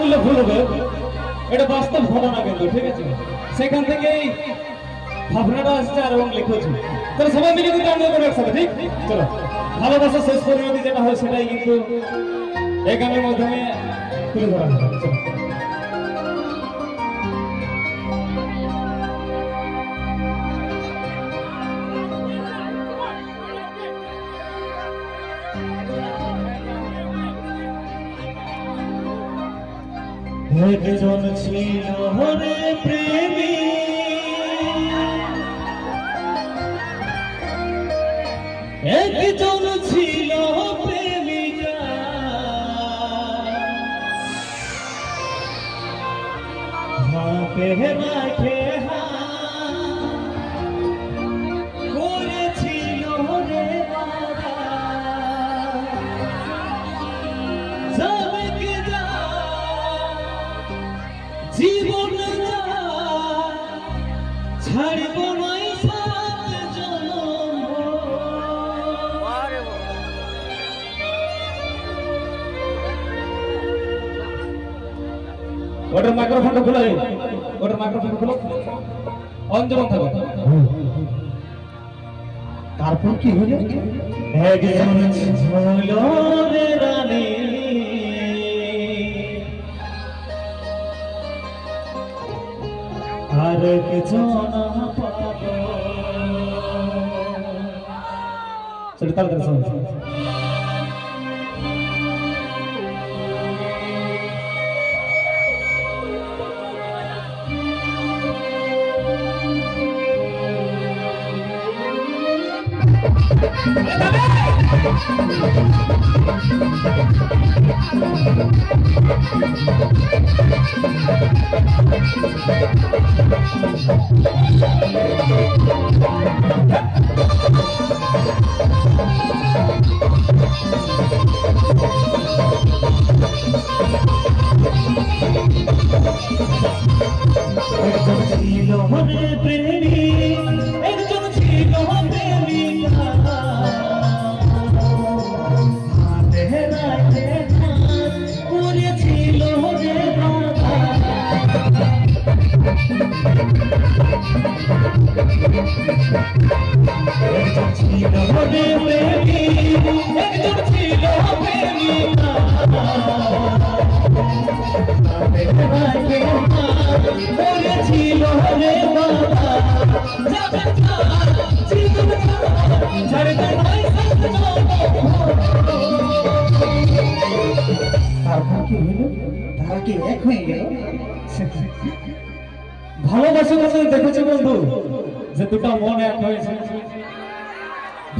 বললে ভুল হবে, এটা বাস্তব ঘটনা কিন্তু, ঠিক আছে? সেখান থেকেই ভাবনাটা আসছে আর এবং লিখেছি। তাহলে সবাই মিলে কিন্তু আনন্দ করে একসাথে, ঠিক? চলো, ভালোবাসা শেষ পরিণতি যেটা হয় সেটাই কিন্তু এই গানের মাধ্যমে তুলে ধরা হবে। চলো। একজন ছিল রে প্রেমী, একজন ছিল প্রেমিকা, হাতে রাখে করেছিল রে বাবা, যাবে কে যা জীবন ছাড়ব নাই সাত জনম। ওটার মাইক্রোফোনটা খোলা, ওটার মাইক্রোফোন খোলো, অঞ্জন থাকবে। তারপর কি হলো? একজন ছিল রে রানী, আর একজন পাগল। চলো তাড়াতাড়ি শোনো। একজন ছিল রে প্রেমী, একজন ছিল প্রেমিকা, হাতে রাখে করেছিল রে বাবা, একজন ছিল রে প্রেমী, একজন ছিল প্রেমিকা, হাতে রাখে করেছিল রে বাবা, যাবে যা জীবন ছাড়বে নাই সাত জনম। তারপর কি হইল? তারা কি এক হয়ে গেল? ভালোবাসা বলতে দেখেছো বন্ধু যে দুটা মন এক হয়েছে,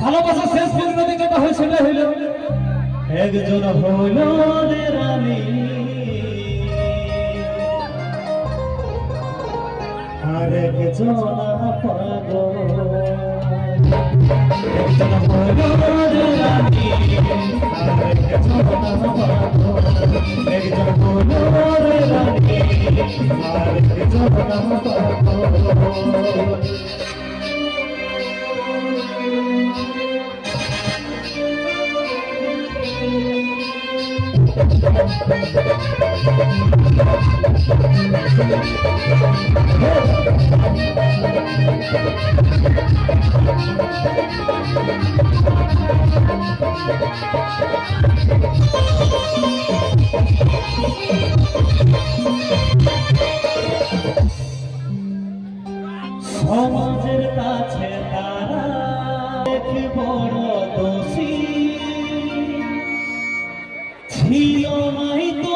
ভালোবাসা শেষ পরিণতি যেটা হয় সেটা হইল একজন হইল রে রানী, আর একজন পাগল। একজন হইল রে রানী, আর একজন পাগল। একজন হইল রে রানী, আর একজন পাগল। সমাজের কাছে তারা এক বড় দোষী, ছিল নাই তো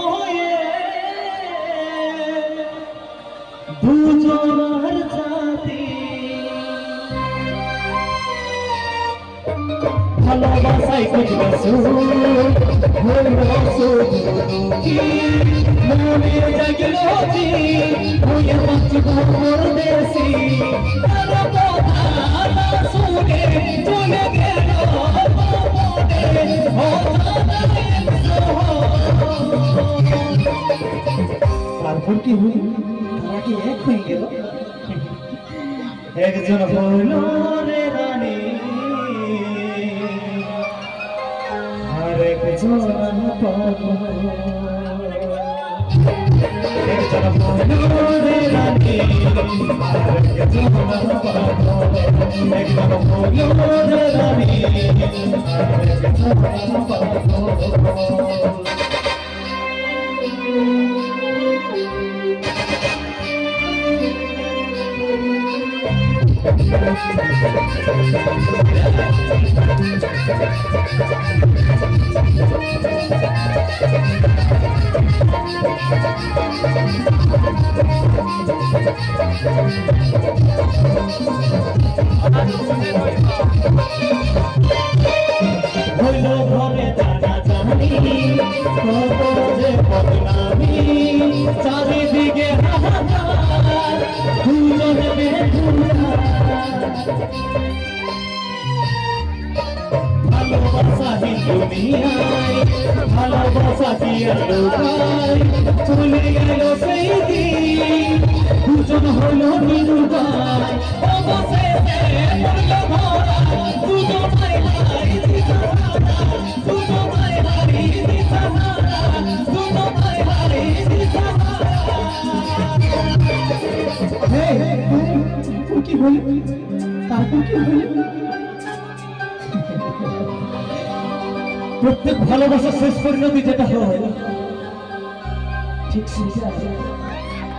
দুজনার জাতি, ভালোবাসায় খুঁজবে সুখ, হইল সুখ দুঃখী, মনে জাগল জি হয়ে বাঁচব পরদেশি, তার কথা না শুনে চলে গেল তারপর কি হইল? তারা কি এক হয়ে গেল? একজন হইল রে রানী, আর একজন পাগল। চারিদিকে হাহাকার দুজনে ভালোবাসা দুনিয়ায় ভালোবাসা কি আর লোকায় চলে গেল সেই দিন দুজন হলো নিরুপায় অবশেষে পড়লো ধরা দুজনাই হারিয়ে দিশাহারা দুজনাই হারিয়ে দিশাহারা দুজনাই হারিয়ে দিশাহারা হে কি হলো তারপর কি হলো প্রত্যেক ভালোবাসার শেষ পরিণতি যেটা হয় ঠিক সেটা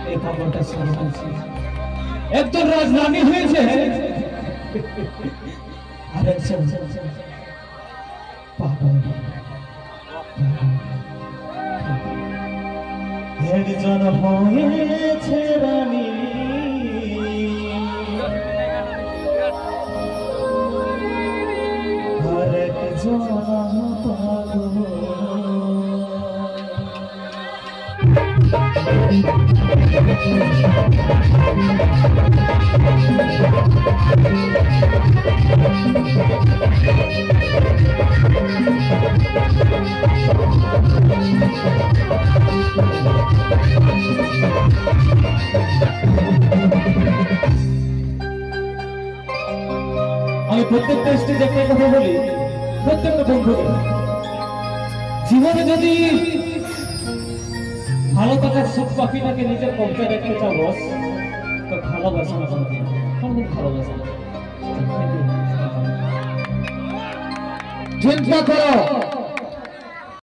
এই খবরটা শুনেছি একজন রাজরানী হয়েছে আর একজন পাগল একজন হয়েছে রানী আর একজন পাগল আমি প্রত্যেকটা স্টেজে একটা কথা বলি প্রত্যেকটা বন্ধুকে জীবনে যদি ভালো থাকার সুখ পাখিটাকে নিজের কবজায় রাখতে চাও বস তো ভালোবাসা না কোনদিন ভালোবাসা না চিন্তা করো